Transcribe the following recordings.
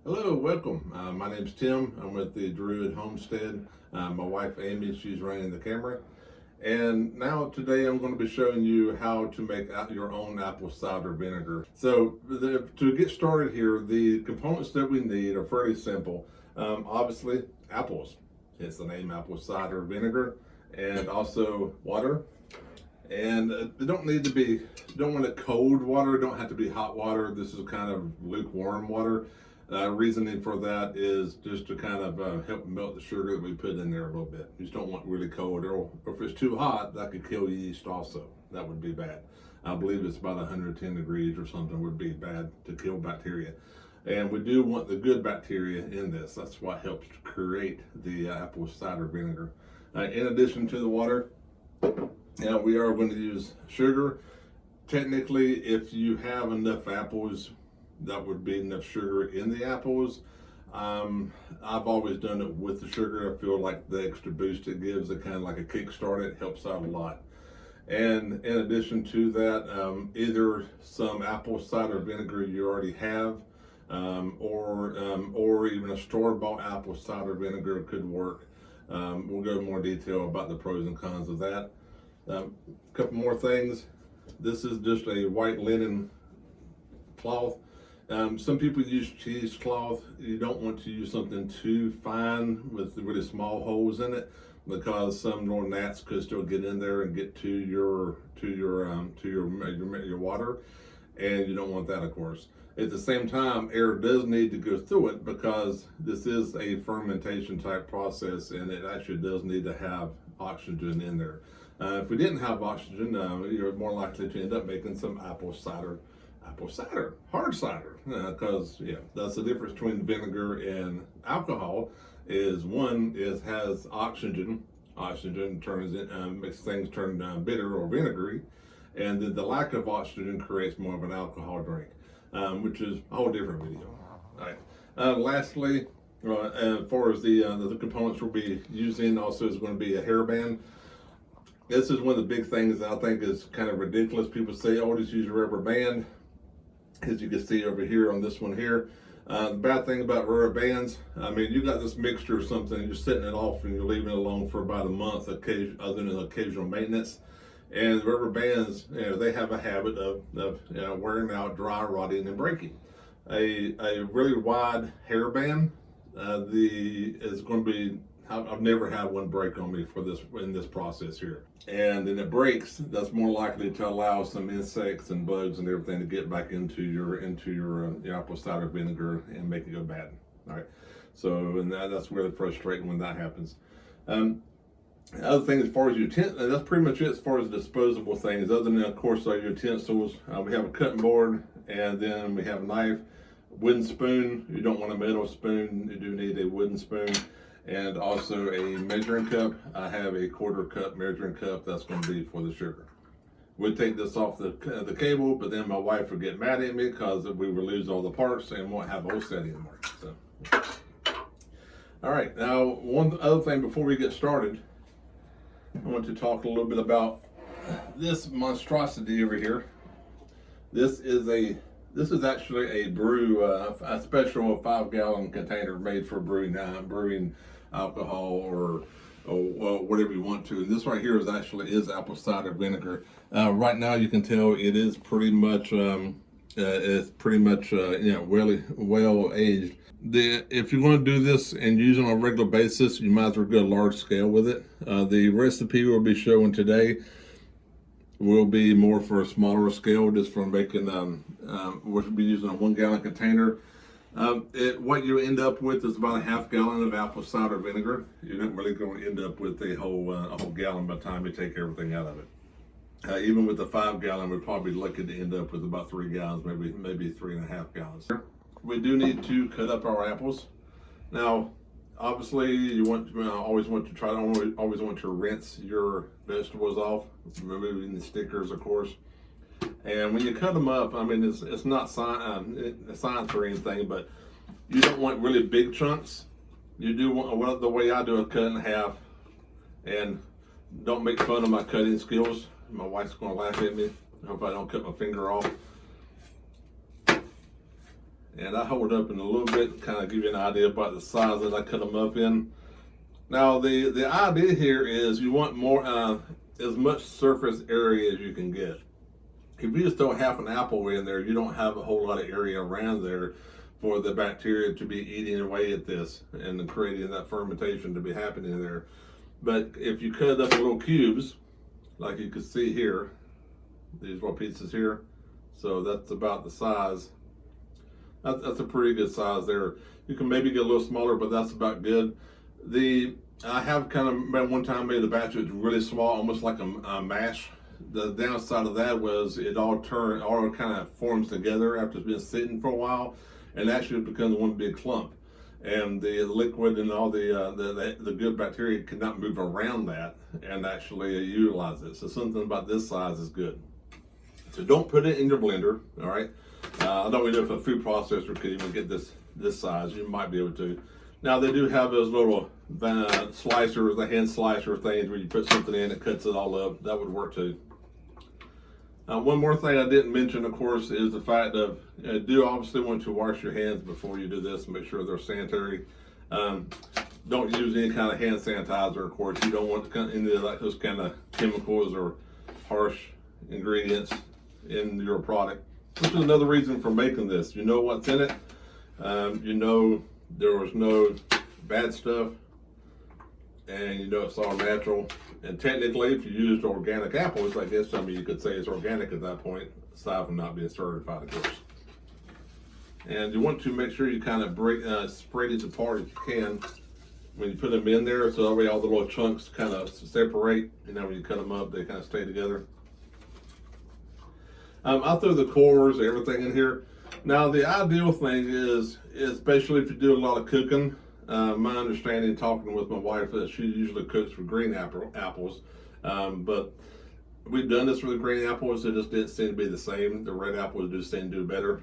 Hello, welcome. My name's Tim. I'm with the Druid Homestead. My wife Amy, she's running the camera. And now today I'm going to be showing you how to make your own apple cider vinegar. So to get started here, the components that we need are fairly simple. Obviously, apples. Hence the name apple cider vinegar, and also water. And they don't need to be, don't want it cold water, don't have to be hot water. This is kind of lukewarm water. Reasoning for that is just to kind of help melt the sugar that we put in there a little bit. You just don't want really cold, or if it's too hot, that could kill yeast also. That would be bad. I believe it's about 110 degrees or something would be bad to kill bacteria. And we do want the good bacteria in this. That's what helps to create the apple cider vinegar. In addition to the water, now we are going to use sugar. Technically, if you have enough apples, that would be enough sugar in the apples. I've always done it with the sugar. I feel like the extra boost it gives, it kind of like a kickstart, it helps out a lot. And in addition to that, either some apple cider vinegar you already have, or even a store-bought apple cider vinegar could work. We'll go in more detail about the pros and cons of that. A couple more things. This is just a white linen cloth. Some people use cheesecloth. You don't want to use something too fine with really small holes in it, because some little gnats could still get in there and get to your water, and you don't want that, of course. At the same time, air does need to go through it, because this is a fermentation type process, and it actually does need to have oxygen in there. If we didn't have oxygen, you're more likely to end up making some apple cider, hard cider, because that's the difference between vinegar and alcohol. Is one has oxygen. Oxygen turns in, makes things turn bitter or vinegary, and then the lack of oxygen creates more of an alcohol drink, which is a whole different video. All right. Lastly, as far as the components we'll be using, also is going to be a hairband. This is one of the big things that I think is kind of ridiculous. People say, "Oh, just use a rubber band." As you can see over here on this one here, the bad thing about rubber bands, I mean, you got this mixture or something, and you're setting it off and you're leaving it alone for about a month, other than occasional maintenance. And rubber bands, they have a habit of wearing out, dry, rotting, and breaking. A really wide hairband, is going to be, I've never had one break on me in this process here. And then it breaks, that's more likely to allow some insects and bugs and everything to get back into your apple cider vinegar and make it go bad. All right. So, and that's really frustrating when that happens. Other thing, as far as utensils, that's pretty much it as far as disposable things. Other than, of course, our utensils, we have a cutting board, and then we have a knife, wooden spoon. You don't want a metal spoon. You do need a wooden spoon. And also a measuring cup. I have a 1/4 cup measuring cup. That's going to be for the sugar. We'll take this off the cable, but then my wife would get mad at me because we would lose all the parts and won't have a set anymore. So, all right. Now, one other thing before we get started, I want to talk a little bit about this monstrosity over here. This is actually a brew, a special 5-gallon container made for brewing alcohol or whatever you want to. And this right here is apple cider vinegar. Right now, you can tell it is pretty much well aged. If you're going to do this and use it on a regular basis, you might as well go large scale with it. The recipe we'll be showing today will be more for a smaller scale, just for making, we'll be using a 1-gallon container. What you end up with is about a 1/2 gallon of apple cider vinegar. You're not really going to end up with a whole gallon by the time you take everything out of it. Even with the 5-gallon, we're probably lucky to end up with about 3 gallons, maybe 3.5 gallons. We do need to cut up our apples. Now, obviously, you always want to rinse your vegetables off, removing the stickers, of course. And when you cut them up, I mean, it's not science or anything, but you don't want really big chunks. You do want, the way I do it, cut in half. And don't make fun of my cutting skills. My wife's going to laugh at me. I hope I don't cut my finger off. And I hold it up in a little bit, kind of give you an idea about the size that I cut them up in. Now the idea here is you want more, as much surface area as you can get. If you just throw half an apple in there, you don't have a whole lot of area around there for the bacteria to be eating away at this and creating that fermentation to be happening there. But if you cut it up in little cubes, like you can see here, these little pieces here, so that's about the size. That's a pretty good size there. You can maybe get a little smaller, but that's about good. I have kind of one time made a batch that was really small, almost like a mash. The downside of that was it all kind of forms together after it's been sitting for a while, and actually it becomes one big clump. And the liquid and all the good bacteria cannot move around that and actually utilize it. So something about this size is good. So don't put it in your blender, all right? I don't know if a food processor could even get this size. You might be able to. Now they do have those little slicers, the hand slicer things where you put something in, it cuts it all up. That would work too. One more thing I didn't mention, of course, is the fact of do obviously want to wash your hands before you do this and make sure they're sanitary. Don't use any kind of hand sanitizer, of course. You don't want any of those kind of chemicals or harsh ingredients in your product. Which is another reason for making this. You know what's in it. You know there was no bad stuff, and you know it's all natural. And technically, if you used organic apples, I guess you could say it's organic at that point, aside from not being certified, of course. And you want to make sure you kind of spread these apart if you can when you put them in there, so that way all the little chunks kind of separate. You know, when you cut them up, they kind of stay together. I'll throw the cores, everything in here. Now, the ideal thing is, especially if you do a lot of cooking, my understanding, talking with my wife, is she usually cooks for green apples. But we've done this for the green apples, it just didn't seem to be the same. The red apples do seem to do better.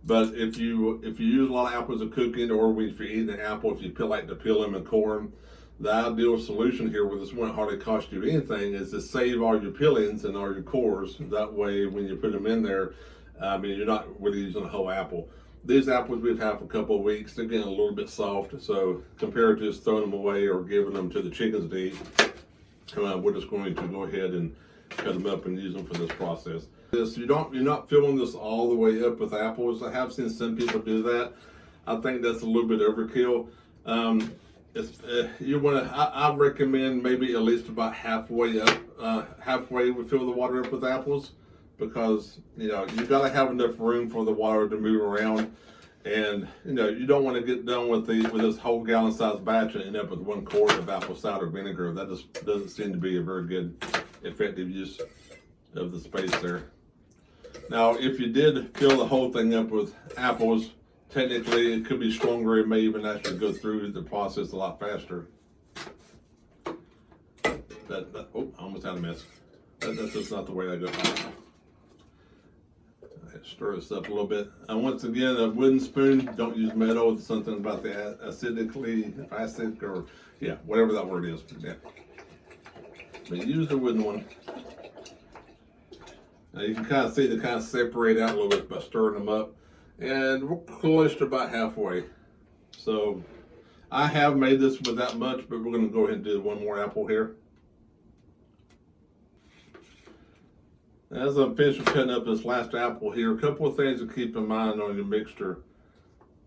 But if you use a lot of apples in cooking, or if you're eating an apple, if you like to peel them and core them, the ideal solution here, where this won't hardly cost you anything, is to save all your peelings and all your cores. That way, when you put them in there, you're not really using a whole apple. These apples we've had for a couple of weeks, they're getting a little bit soft, so compared to just throwing them away or giving them to the chickens to eat, we're just going to go ahead and cut them up and use them for this process. You're not filling this all the way up with apples. I have seen some people do that. I think that's a little bit overkill. I recommend maybe at least about halfway up. Halfway we fill the water up with apples, because you got to have enough room for the water to move around, and you don't want to get done with this whole gallon size batch and end up with 1 quart of apple cider vinegar. That just doesn't seem to be a very good, effective use of the space there. Now, if you did fill the whole thing up with apples, technically it could be stronger. It may even actually go through the process a lot faster. Oh, I almost had a mess. That's just not the way I go. Stir this up a little bit. And once again, a wooden spoon. Don't use metal. It's something about the acid, or whatever that word is. Yeah. But use the wooden one. Now you can kind of see they kind of separate out a little bit by stirring them up. And we're close to about halfway. So I have made this with that much, but we're going to go ahead and do one more apple here. As I'm finished cutting up this last apple here, a couple of things to keep in mind on your mixture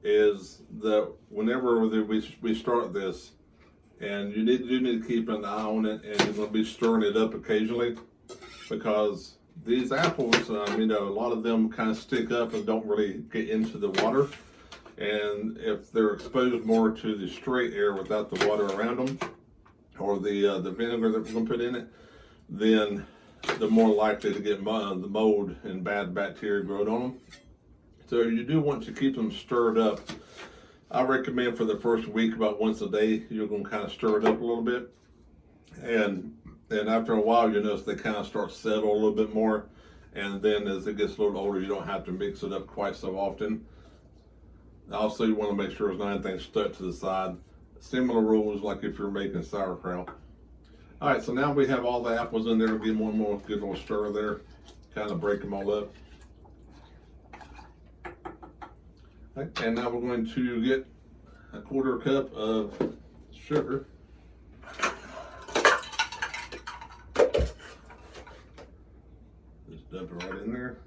is that whenever we start this, and you do need to keep an eye on it, and you're going to be stirring it up occasionally, because these apples, a lot of them kind of stick up and don't really get into the water. And if they're exposed more to the straight air without the water around them, or the vinegar that we're going to put in it, then they're more likely to get the mold and bad bacteria growing on them. So you do want to keep them stirred up. I recommend for the first week, about once a day, you're going to kind of stir it up a little bit. And after a while, you notice they kind of start to settle a little bit more. And then as it gets a little older, you don't have to mix it up quite so often. Also, you want to make sure there's not anything stuck to the side. Similar rules like if you're making sauerkraut. All right, so now we have all the apples in there. Give them one more good little stir there. Kind of break them all up. Right, and now we're going to get a 1/4 cup of sugar. Just dump it right in there.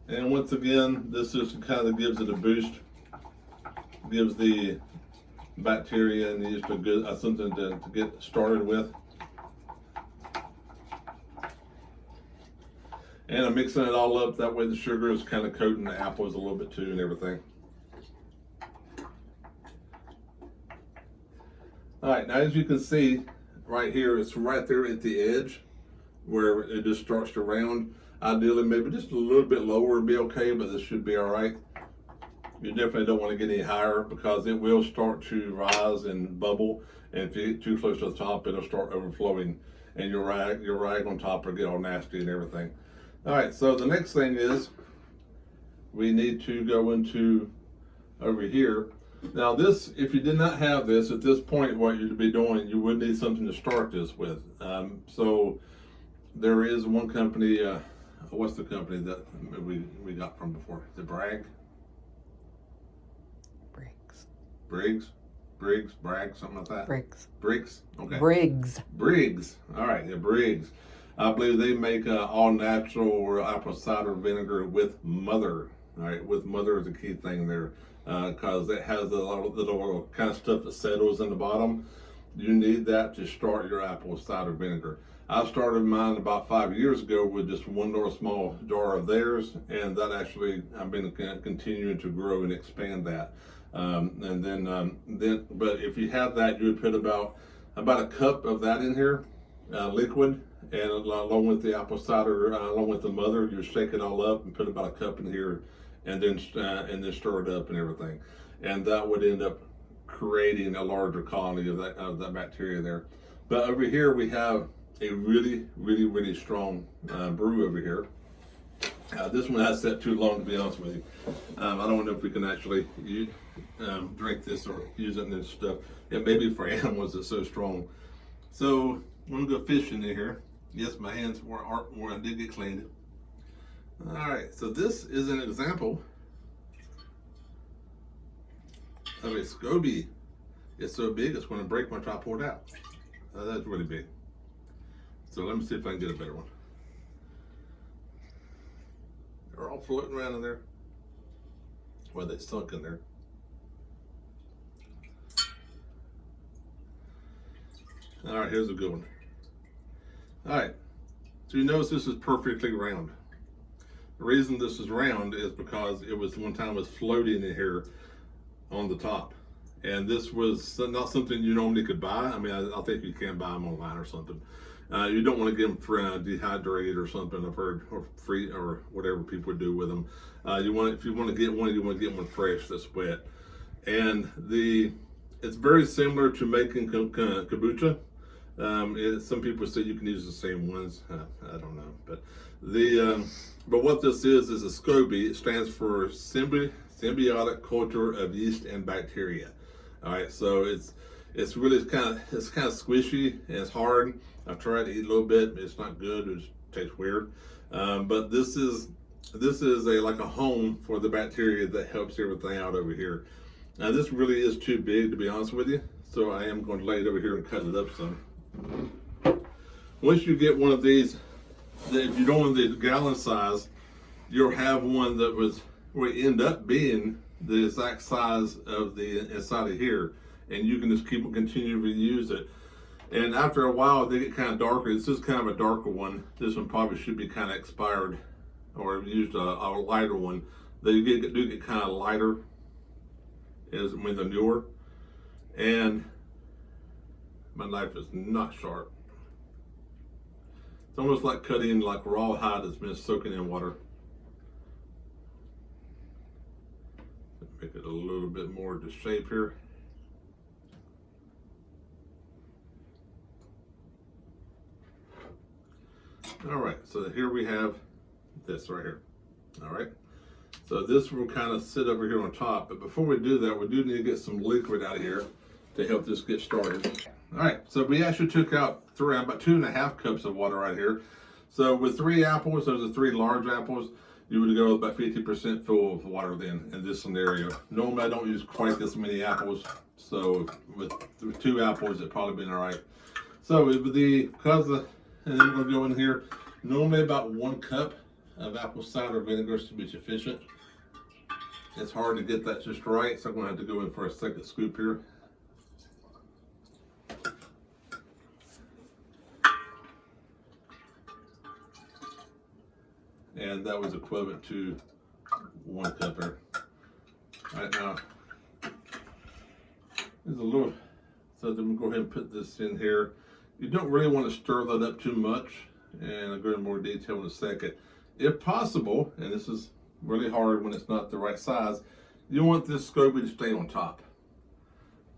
And once again, this just kind of gives it a boost, gives the bacteria and yeast a good something to get started with. And I'm mixing it all up, that way the sugar is kind of coating the apples a little bit too and everything. Alright, now as you can see right here, it's right there at the edge where it just starts to round. Ideally maybe just a little bit lower would be okay, but this should be alright. You definitely don't want to get any higher because it will start to rise and bubble, and if you get too close to the top it'll start overflowing and your rag on top will get all nasty and everything. Alright, so the next thing is we need to go into over here. Now this, if you did not have this at this point, what you'd be doing, you would need something to start this with. So there is one company, what's the company that we got from before? The Bragg? Briggs, Bragg, something like that? Briggs, okay. Briggs, all right, yeah, Briggs. I believe they make all natural or apple cider vinegar with mother. All right, with mother is the key thing there, because it has a little kind of stuff that settles in the bottom. You need that to start your apple cider vinegar. I started mine about 5 years ago with just one little small jar of theirs, and that actually I've been continuing to grow and expand that. But if you have that, you would put about a cup of that in here, liquid, and along with the apple cider, along with the mother, you shake it all up and put about a cup in here, and then stir it up and everything, and that would end up creating a larger colony of that bacteria there. But over here we have a really strong brew over here. This one has set too long, to be honest with you. I don't know if we can actually drink this or use it in this stuff. It may be for animals, it's so strong. So I'm gonna go fishing in here. Yes, my hands were I did get cleaned. All right, so this is an example of a SCOBY. It's so big it's going to break once I pour it out. That's really big. So let me see if I can get a better one. They're all floating around in there. Well, they sunk in there. All right, here's a good one. All right, so you notice this is perfectly round. The reason this is round is because it was one time was floating in here on the top. And this was not something you normally could buy. I mean, I think you can buy them online or something. You don't want to get them dehydrated or something, I've heard, or free, or whatever people do with them. If you want to get one, you want to get one fresh that's wet. And it's very similar to making kombucha. Some people say you can use the same ones. I don't know, but but what this is a SCOBY. It stands for symbiotic culture of yeast and bacteria. All right, so it's really kind of squishy and it's hard. I've tried to eat a little bit, but it's not good. It just tastes weird. But this is like a home for the bacteria that helps everything out over here. Now this really is too big, to be honest with you, so I am going to lay it over here and cut it up some. Once you get one of these, if you don't want the gallon size, you'll have one that will end up being the exact size of the inside of here, and you can just continue to use it. And after a while, they get kind of darker. This is kind of a darker one. This one probably should be kind of expired, or used a lighter one. They do get kind of lighter as when they're newer. And my knife is not sharp. It's almost like cutting like raw hide that's been soaking in water. Make it a little bit more to shape here. All right, so here we have this right here. All right, so this will kind of sit over here on top, but before we do that, we do need to get some liquid out of here to help this get started. All right, so we actually took out about 2.5 cups of water right here. So with 3 apples, those are 3 large apples, you would go about 50% full of water then in this scenario. Normally I don't use quite this many apples, so with 2 apples it probably been all right. So with and then we're gonna go in here, normally about 1 cup of apple cider vinegar should be sufficient. It's hard to get that just right, so I'm gonna have to go in for a second scoop here. And that was equivalent to 1 cup there. Right now, there's a little, so then we'll go ahead and put this in here. You don't really want to stir that up too much, and I'll go into more detail in a second. If possible, and this is really hard when it's not the right size, you want this SCOBY to stay on top.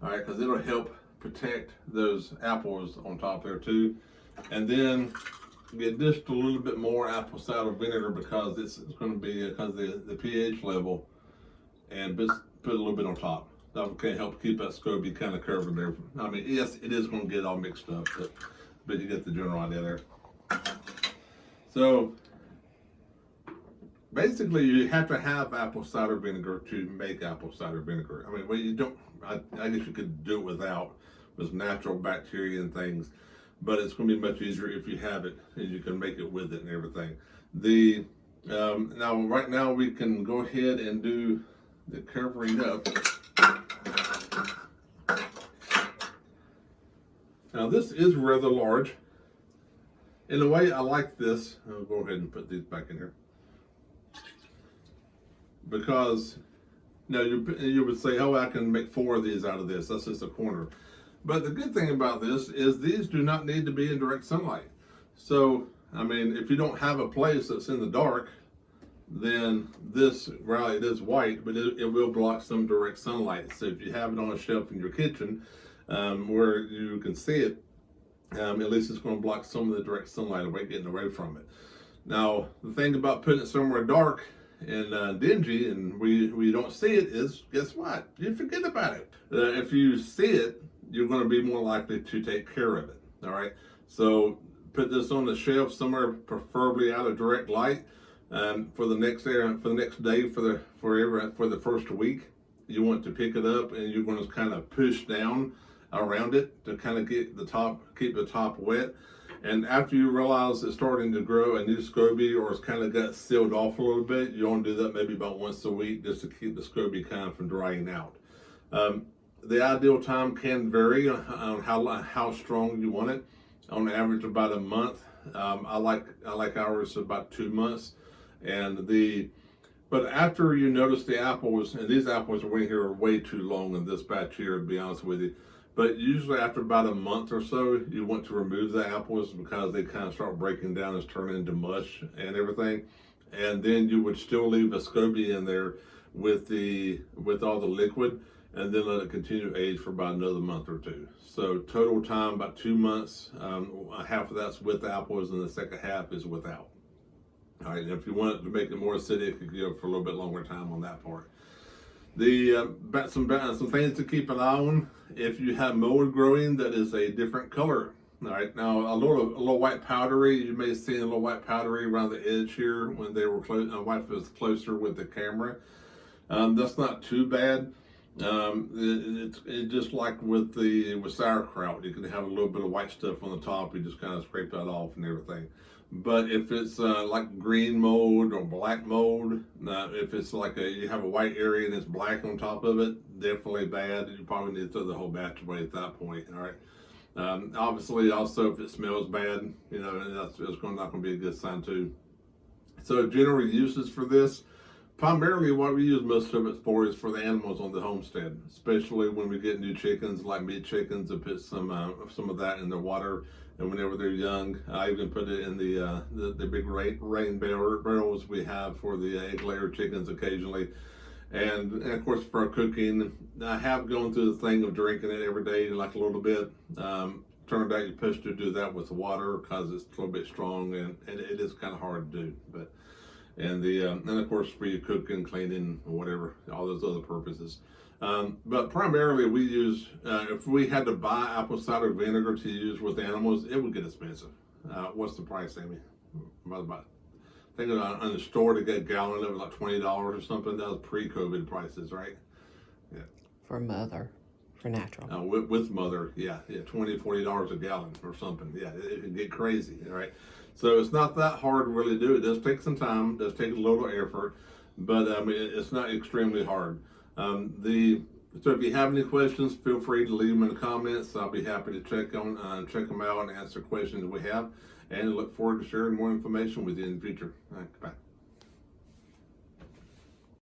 All right, because it'll help protect those apples on top there too. And then get just a little bit more apple cider vinegar because it's going to be because the pH level, and just put a little bit on top. That can help keep that SCOBY kind of covered there. I mean, yes, it is going to get all mixed up, but you get the general idea there. So basically, you have to have apple cider vinegar to make apple cider vinegar. I mean, well, you don't. I guess you could do it without, with natural bacteria and things, but it's going to be much easier if you have it and you can make it with it and everything. Now, right now, we can go ahead and do the covering up. Now, this is rather large. In a way, I like this. I'll go ahead and put these back in here. Because now you would say, oh, I can make 4 of these out of this. That's just a corner. But the good thing about this is these do not need to be in direct sunlight. So, I mean, if you don't have a place that's in the dark, then this, well, it is white, but it will block some direct sunlight. So if you have it on a shelf in your kitchen where you can see it, at least it's going to block some of the direct sunlight away, getting away from it. Now, the thing about putting it somewhere dark and dingy and we don't see it is, guess what? You forget about it. If you see it, you're going to be more likely to take care of it. All right. So put this on the shelf somewhere, preferably out of direct light, for the next day, for the first week. You want to pick it up and you're going to kind of push down around it to kind of keep the top wet. And after you realize it's starting to grow a new SCOBY or it's kind of got sealed off a little bit, you want to do that maybe about once a week just to keep the SCOBY kind of from drying out. The ideal time can vary on how strong you want it. On average, about a month. I like ours about 2 months. But after you notice the apples, and these apples are here are way too long in this batch here, to be honest with you. But usually after about a month or so, you want to remove the apples because they kind of start breaking down and turn into mush and everything. And then you would still leave a SCOBY in there with all the liquid, and then let it continue to age for about another month or 2. So total time about 2 months. Half of that's with apples, and the second half is without. All right, and if you want it to make it more acidic, you can go for a little bit longer time on that part. Some things to keep an eye on. If you have mold growing that is a different color. All right, now a little white powdery. You may see a little white powdery around the edge here when they were white was closer with the camera. That's not too bad. It's just like with sauerkraut, you can have a little bit of white stuff on the top. You just kind of scrape that off and everything. But if it's like green mold or black mold, if it's like you have a white area and it's black on top of it, definitely bad. You probably need to throw the whole batch away at that point. All right. Obviously, also if it smells bad, that's not going to be a good sign too. So general uses for this, primarily what we use most of it for is for the animals on the homestead, especially when we get new chickens, like meat chickens, and put some of that in the water. And whenever they're young, I even put it in the big rain barrels we have for the egg layer chickens occasionally. And of course for cooking, I have gone through the thing of drinking it every day, like a little bit. Turned out you're supposed to do that with water because it's a little bit strong and it is kind of hard to do. But and of course for your cooking, cleaning, or whatever, all those other purposes. But primarily we use, if we had to buy apple cider vinegar to use with animals, it would get expensive. What's the price, Amy? About, I think on the store to get a gallon of it like $20 or something. That was pre-COVID prices, right? Yeah. For natural. With mother, yeah, $20-$40 a gallon or something. Yeah, it can get crazy, right? So it's not that hard to really do. It does take some time, does take a little effort, but it's not extremely hard. So if you have any questions, feel free to leave them in the comments. I'll be happy to check them out and answer questions we have, and look forward to sharing more information with you in the future. All right, bye.